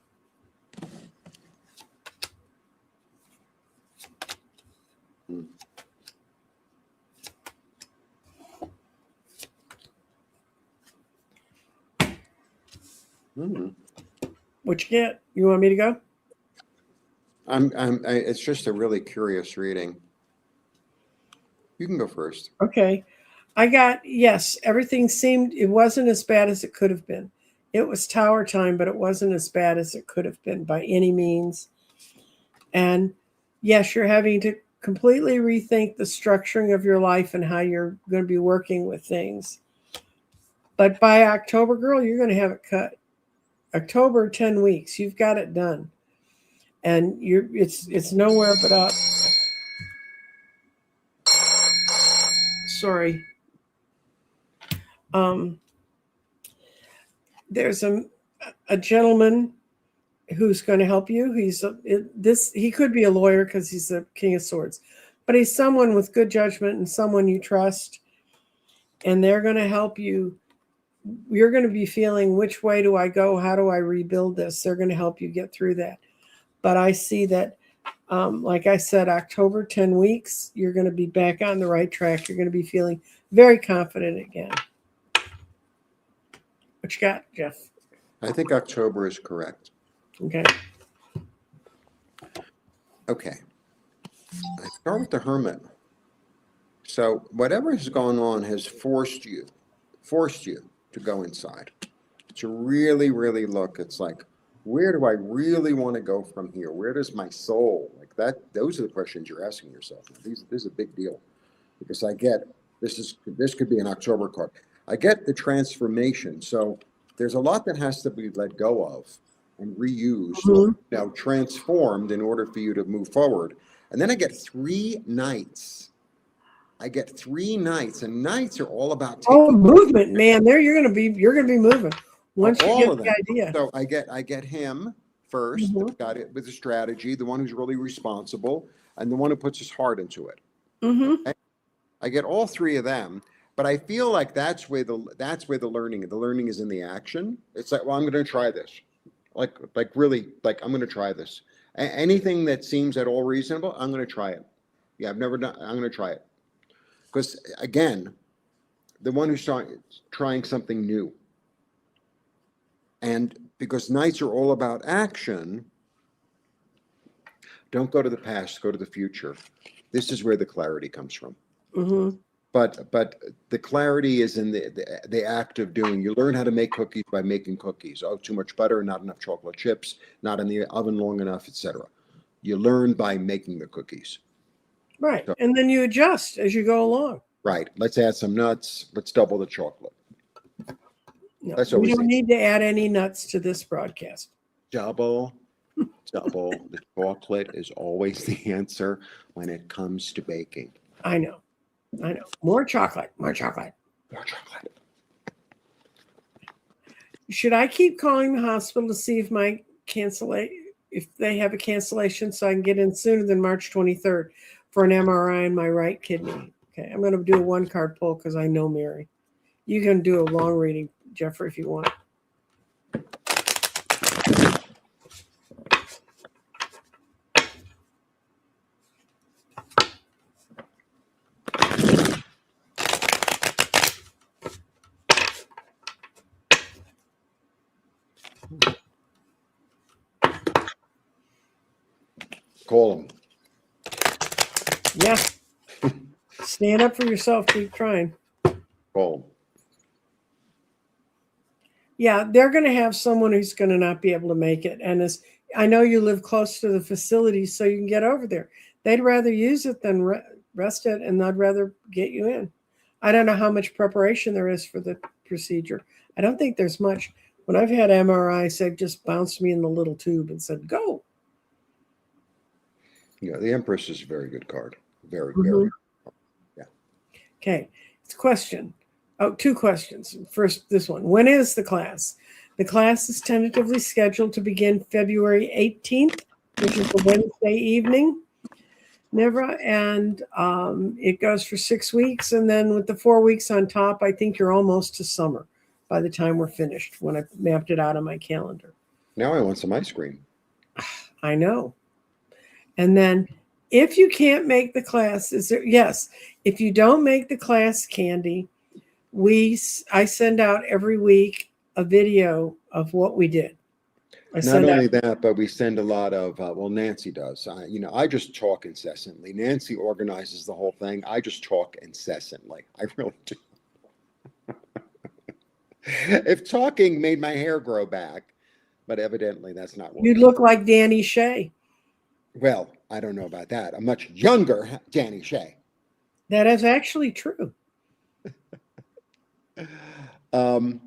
What you get? You want me to go? It's just a really curious reading. You can go first. Okay. I got, yes, everything seemed, it wasn't as bad as it could have been. It was tower time, but it wasn't as bad as it could have been by any means. And yes, you're having to completely rethink the structuring of your life and how you're going to be working with things. But by October, girl, you're going to have it cut. October, 10 weeks, you've got it done. And it's nowhere but up. Sorry. There's a gentleman who's going to help you. He could be a lawyer because he's a King of Swords, but he's someone with good judgment and someone you trust, and they're going to help you. You're going to be feeling, which way do I go? How do I rebuild this? They're going to help you get through that. But I see that, like I said, October, 10 weeks, you're going to be back on the right track. You're going to be feeling very confident again. What you got, Jeff? I think October is correct. Okay. Okay. I start with the Hermit. So whatever has gone on has forced you to go inside, to really, really look. It's like, where do I really want to go from here? Where does my soul, like that? Those are the questions you're asking yourself. This is a big deal, because I get, this could be an October card. I get the transformation. So there's a lot that has to be let go of and reused, or transformed in order for you to move forward. And then I get 3 nights. And nights are all about movement, man. There you're gonna be moving once you get the idea. So I get him first, got it with a strategy, the one who's really responsible, and the one who puts his heart into it. Okay? I get all 3 of them, but I feel like that's where the learning is in the action. It's like, well, I'm going to try this, like really, like I'm going to try this. Anything that seems at all reasonable, I'm going to try it. Yeah, I've never done. I'm going to try it. Because again, the one who's trying something new. And because nights are all about action, don't go to the past, go to the future. This is where the clarity comes from. But the clarity is in the act of doing. You learn how to make cookies by making cookies. Oh, too much butter, not enough chocolate chips, not in the oven long enough, etc. You learn by making the cookies. Right. So, And then you adjust as you go along. right. Let's add some nuts. Let's double the chocolate. No, That's we always don't the need to add any nuts to this broadcast. double. The chocolate is always the answer when it comes to baking. I know. I know. More chocolate. More chocolate. More chocolate. Should I keep calling the hospital to see if my if they have a cancellation so I can get in sooner than March 23rd for an MRI in my right kidney? Okay, I'm going to do a one card pull because I know Mary. You can do a long reading, Jeffrey, if you want. Call them. Yeah. Stand up for yourself. Keep trying. Call them. Yeah, they're going to have someone who's going to not be able to make it. And as I know you live close to the facility, so you can get over there. They'd rather use it than rest it, and they'd rather get you in. I don't know how much preparation there is for the procedure. I don't think there's much. When I've had MRIs, they've just bounced me in the little tube and said, go. Yeah, the Empress is a very good card. Very, Mhm. very. Yeah. Okay. It's a question. Oh, two questions. First, this one. When is the class? The class is tentatively scheduled to begin February 18th, which is a Wednesday evening. And it goes for 6 weeks. And then with the 4 weeks on top, I think you're almost to summer by the time we're finished when I mapped it out on my calendar. Now I want some ice cream. I know. And then if you can't make the class, yes, if you don't make the class, Candy, I send out every week a video of what we did. Not only that, but we send a lot of, Nancy does. I just talk incessantly. Nancy organizes the whole thing. I just talk incessantly. I really do. If talking made my hair grow back, but evidently that's not You working. look like Danny Shea. Well, I don't know about that. A much younger Danny Shea. That is actually true. What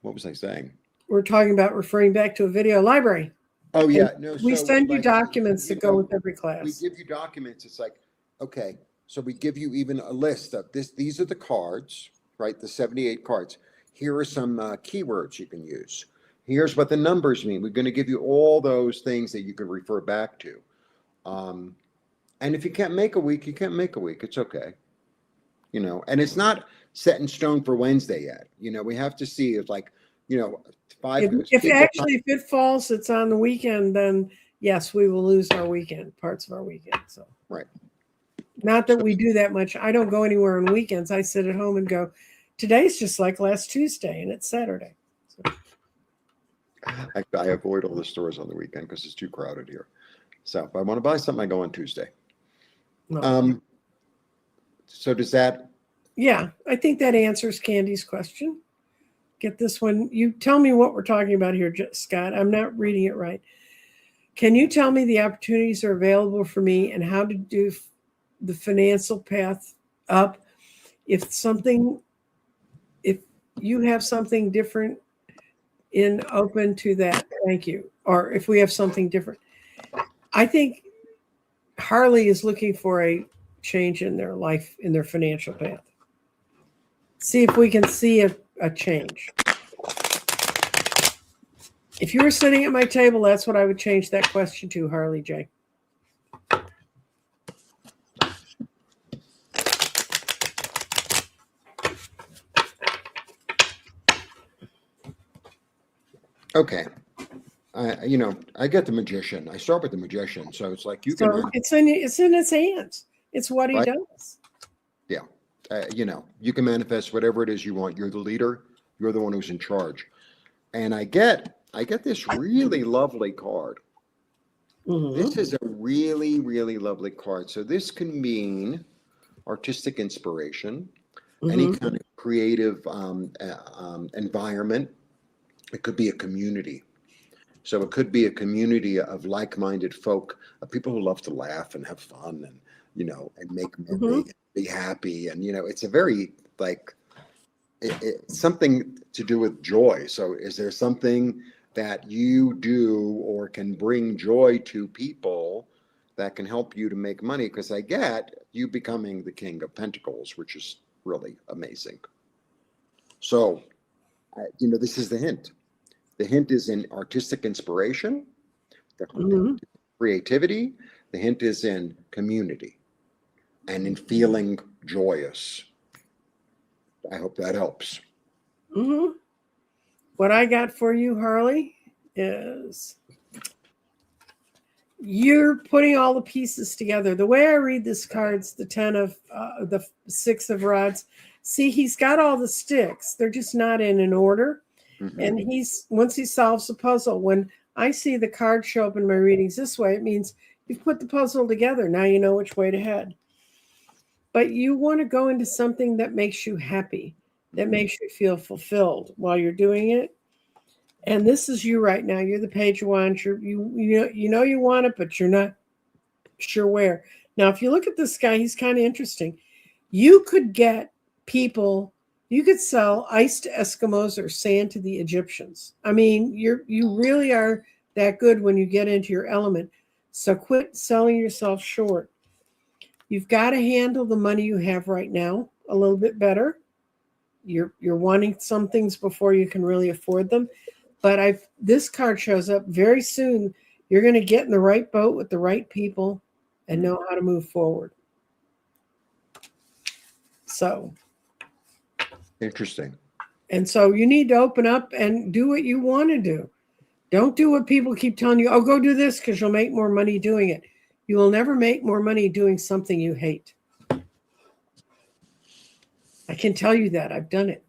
was I saying? We're talking about referring back to a video library. Oh yeah, no. We so, send you like, documents that go know, with every we class. give you documents. It's like, okay, so we give you even a list of this. These are the cards, right? The 78 cards. Here are some keywords you can use. Here's what the numbers mean. We're going to give you all those things that you can refer back to. And if you can't make a week, you can't make a week. It's okay. And it's not set in stone for Wednesday yet. We have to see if, like, If it falls, it's on the weekend, then yes, we will lose our weekend, parts of our weekend. So right. Not that we do that much. I don't go anywhere on weekends. I sit at home and go, today's just like last Tuesday and it's Saturday. So. I avoid all the stores on the weekend because it's too crowded here. So if I want to buy something, I go on Tuesday. No. So does that? Yeah, I think that answers Candy's question. Get this one. You tell me what we're talking about here, Scott. I'm not reading it right. Can you tell me the opportunities are available for me and how to do the financial path up? If you have something different open to that, thank you. Or if we have something different. I think Harley is looking for a change in their life, in their financial path. See if we can see a change. If you were sitting at my table, that's what I would change that question to, Harley J. Okay. I get the Magician. I start with the Magician. So it's like It's in his hands. It's what he does. Yeah. You can manifest whatever it is you want. You're the leader. You're the one who's in charge. And I get this really lovely card. Mm-hmm. This is a really, really lovely card. So this can mean artistic inspiration, any kind of creative environment. It could be a community. So it could be a community of like-minded folk, of people who love to laugh and have fun and make Hmm. money, be happy. And, it's a very like, it's something to do with joy. So is there something that you do or can bring joy to people that can help you to make money? Because I get you becoming the King of Pentacles, which is really amazing. So, this is the hint. The hint is in artistic inspiration, the Hmm. hint is in creativity, the hint is in community and in feeling joyous. I hope that helps. Hmm. What I got for you, Harley, is you're putting all the pieces together. The way I read this card's the 10 of the 6 of rods. See, he's got all the sticks. They're just not in an order. Mhm. And once he solves the puzzle, when I see the card show up in my readings this way, it means you've put the puzzle together. Now you know which way to head. But you want to go into something that makes you happy, that makes you feel fulfilled while you're doing it. And this is you right now. You're the page of wands. You know you want it, but you're not sure where. Now, if you look at this guy, he's kind of interesting. You could get people. You could sell ice to Eskimos or sand to the Egyptians. I mean, you really are that good when you get into your element. So quit selling yourself short. You've got to handle the money you have right now a little bit better. You're wanting some things before you can really afford them. But this card shows up very soon. You're going to get in the right boat with the right people and know how to move forward. So, Interesting. and so you need to open up and do what you want to do. Don't do what people keep telling you, oh, go do this because you'll make more money doing it. You will never make more money doing something you hate. I can tell you that. I've done it.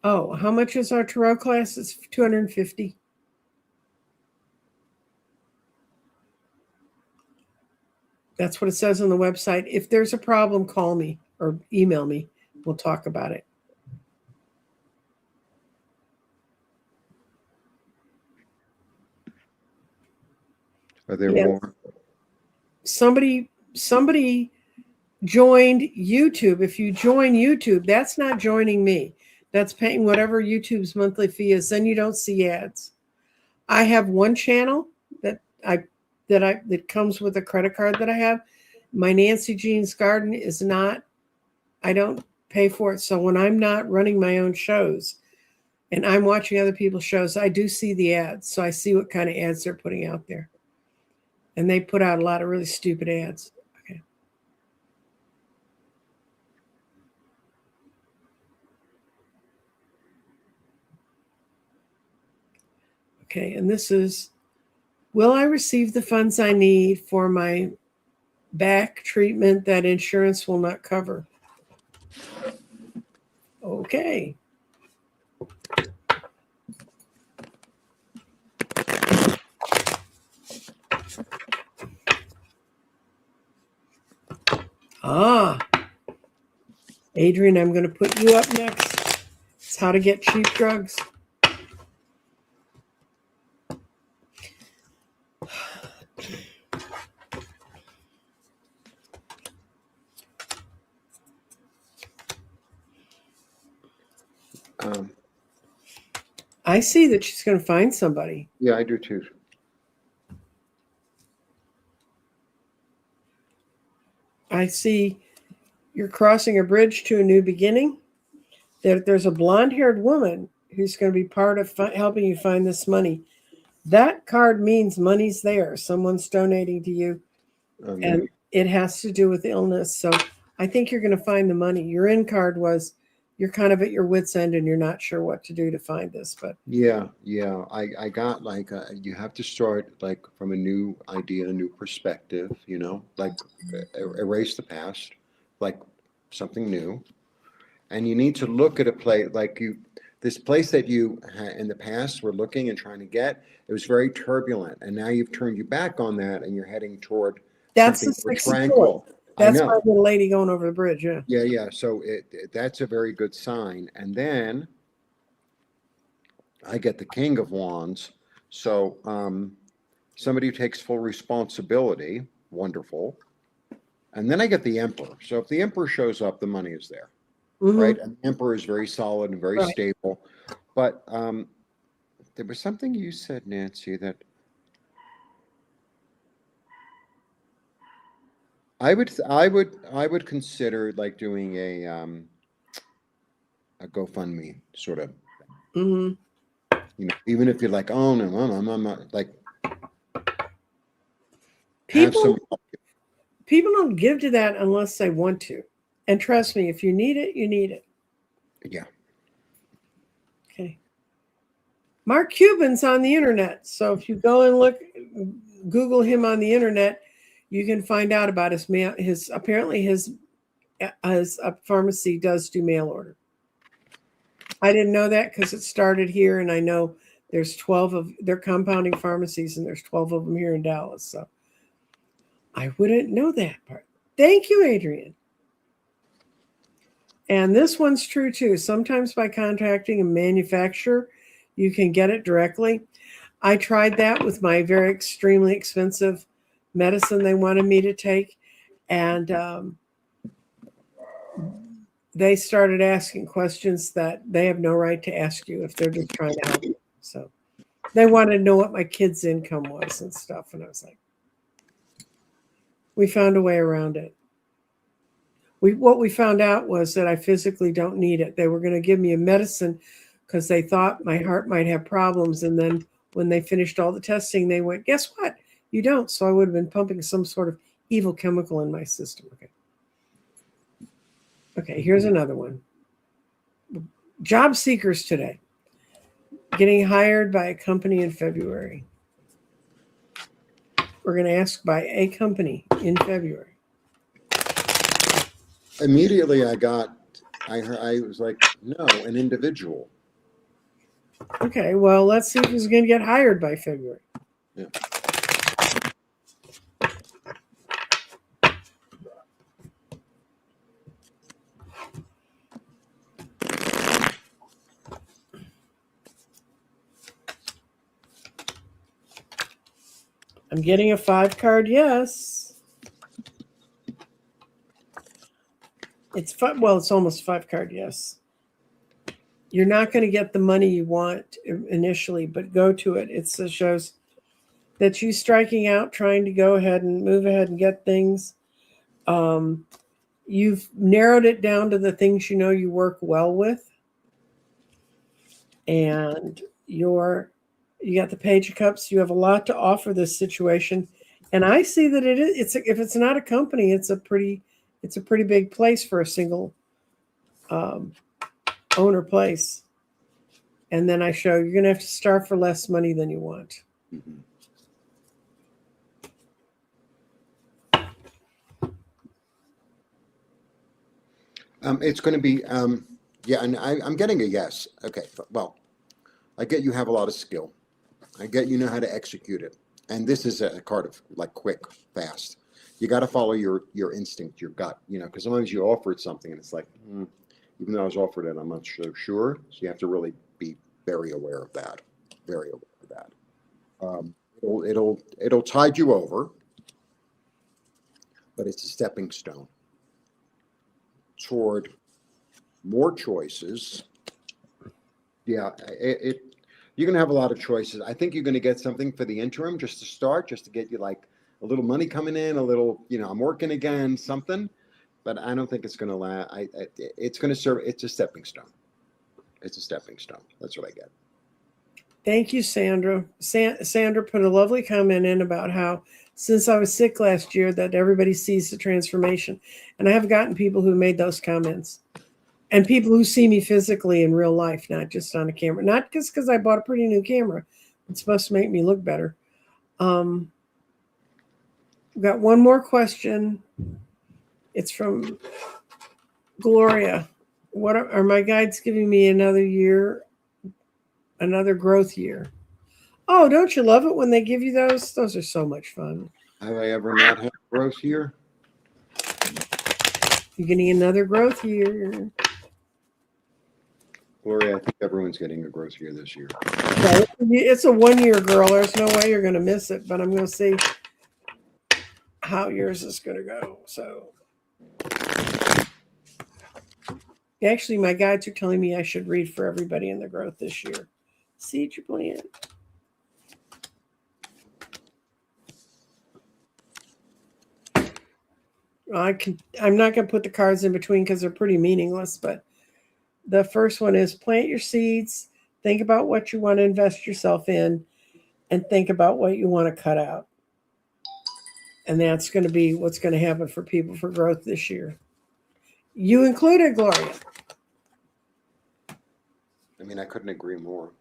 Oh, how much is our tarot class? It's 250. That's what it says on the website. If there's a problem, call me or email me. We'll talk about it. Are there Yes. more? Somebody joined YouTube. If you join YouTube, that's not joining me. That's paying whatever YouTube's monthly fee is. Then you don't see ads. I have one channel that comes with a credit card that I have. My Nancy Jean's Garden is not. I don't pay for it. So when I'm not running my own shows and I'm watching other people's shows, I do see the ads. So I see what kind of ads they're putting out there. And they put out a lot of really stupid ads. Okay. Okay. And this is, will I receive the funds I need for my back treatment that insurance will not cover? Okay. Ah, Adrian, I'm going to put you up next. It's how to get cheap drugs. I see that she's going to find somebody. Yeah, I do too. I see you're crossing a bridge to a new beginning. There's a blonde-haired woman who's going to be part of helping you find this money. That card means money's there. Someone's donating to you, and it has to do with illness. So I think you're going to find the money. Your end card was you're kind of at your wit's end and you're not sure what to do to find this. But yeah, I got like you have to start like from a new idea, a new perspective. Like erase the past, like something new, and you need to look at a place like this place that you in the past were looking and trying to get. It was very turbulent, and now you've turned your back on that, and you're heading toward that's something the more 6 of swords. tranquil. I That's my know. little lady going over the bridge. Yeah. Yeah. So that's a very good sign. And then I get the King of Wands. So somebody who takes full responsibility, wonderful. And then I get the emperor. So if the emperor shows up, the money is there, Mhm. right? And the emperor is very solid and very Right. stable. But there was something you said, Nancy, that I would consider like doing a GoFundMe sort of, Mhm. even if you're like, oh no, I'm not like have People some, people don't give to that unless they want to. And trust me, if you need it, you need it. yeah. Okay. Mark Cuban's on the internet. So if you go and Google him on the internet, you can find out about his mail. Apparently his pharmacy does do mail order. I didn't know that because it started here, and I know there's 12 of their compounding pharmacies, and there's 12 of them here in Dallas. So I wouldn't know that part. Thank you, Adrian. And this one's true too. Sometimes by contacting a manufacturer, you can get it directly. I tried that with my very extremely expensive medicine they wanted me to take. And they started asking questions that they have no right to ask you if they're just trying to help you. So they wanted to know what my kid's income was and stuff. And I was like, we found a way around it. What we found out was that I physically don't need it. They were going to give me a medicine because they thought my heart might have problems. And then when they finished all the testing, they went, guess what? You don't. So I would have been pumping some sort of evil chemical in my system. Okay, here's another one. Job seekers today getting hired by a company in February. We're going to ask by a company in February. Immediately I was like, no, an individual. Okay, well, let's see if he's going to get hired by February. Yeah. I'm getting a 5-card yes. It's almost 5-card yes. You're not going to get the money you want initially, but go to it. It shows that you striking out, trying to go ahead and move ahead and get things. You've narrowed it down to the things you know you work well with. And you got the Page of Cups. You have a lot to offer this situation. And I see that if it's not a company, it's a pretty big place for a single owner place. And then I show you're going to have to start for less money than you want. Mm-hmm. It's going to be, yeah, and I'm getting a yes. Okay, well, I get you have a lot of skill. I get you know how to execute it. And this is a card of like quick, fast. You got to follow your instinct, your gut, because sometimes you offered something and it's like, even though I was offered it, I'm not so sure. So you have to really be very aware of that. Very aware of that. It'll tide you over, but it's a stepping stone toward more choices. Yeah, you're going to have a lot of choices. I think you're going to get something for the interim just to start, just to get you like a little money coming in, a little, I'm working again, something. But I don't think it's going to last. It's going to serve. It's a stepping stone. It's a stepping stone. That's what I get. Thank you, Sandra. Sandra put a lovely comment in about how since I was sick last year that everybody sees the transformation. And I have gotten people who made those comments. And people who see me physically in real life, not just on a camera. Not just because I bought a pretty new camera. It's supposed to make me look better. We've got one more question. It's from Gloria. What are my guides giving me another year, another growth year? Oh, don't you love it when they give you those? Those are so much fun. Have I ever not had a growth year? You're getting another growth year. Gloria, I think everyone's getting a growth year this year. It's a 1 year, girl. There's no way you're going to miss it, but I'm going to see. how yours is going to go. So actually, my guides are telling me I should read for everybody in the growth this year. Seed your plant. I'm not going to put the cards in between because they're pretty meaningless, but the first one is plant your seeds, think about what you want to invest yourself in, and think about what you want to cut out. And that's going to be what's going to happen for people for growth this year. You included, Gloria. I mean, I couldn't agree more.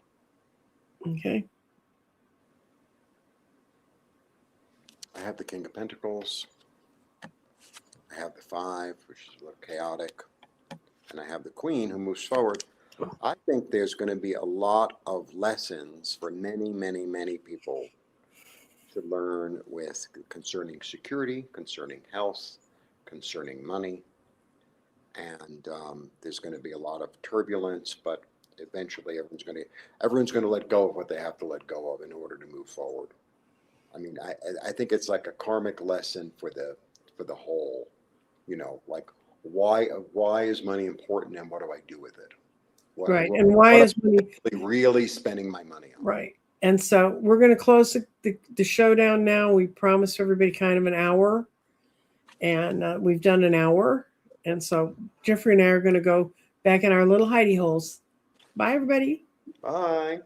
Okay. I have the King of Pentacles. I have the 5, which is a little chaotic. And I have the Queen who moves forward. I think there's going to be a lot of lessons for many, many, many people to learn with concerning security, concerning health, concerning money. And there's going to be a lot of turbulence, but eventually everyone's going to let go of what they have to let go of in order to move forward. I mean, I think it's like a karmic lesson for the whole, you know, like why is money important and what do I do with it? Right. And why is money really spending my money on? Right. And so we're going to close the showdown now. We promised everybody kind of an hour, and we've done an hour. And so Jeffrey and I are going to go back in our little hidey holes. Bye, everybody. Bye.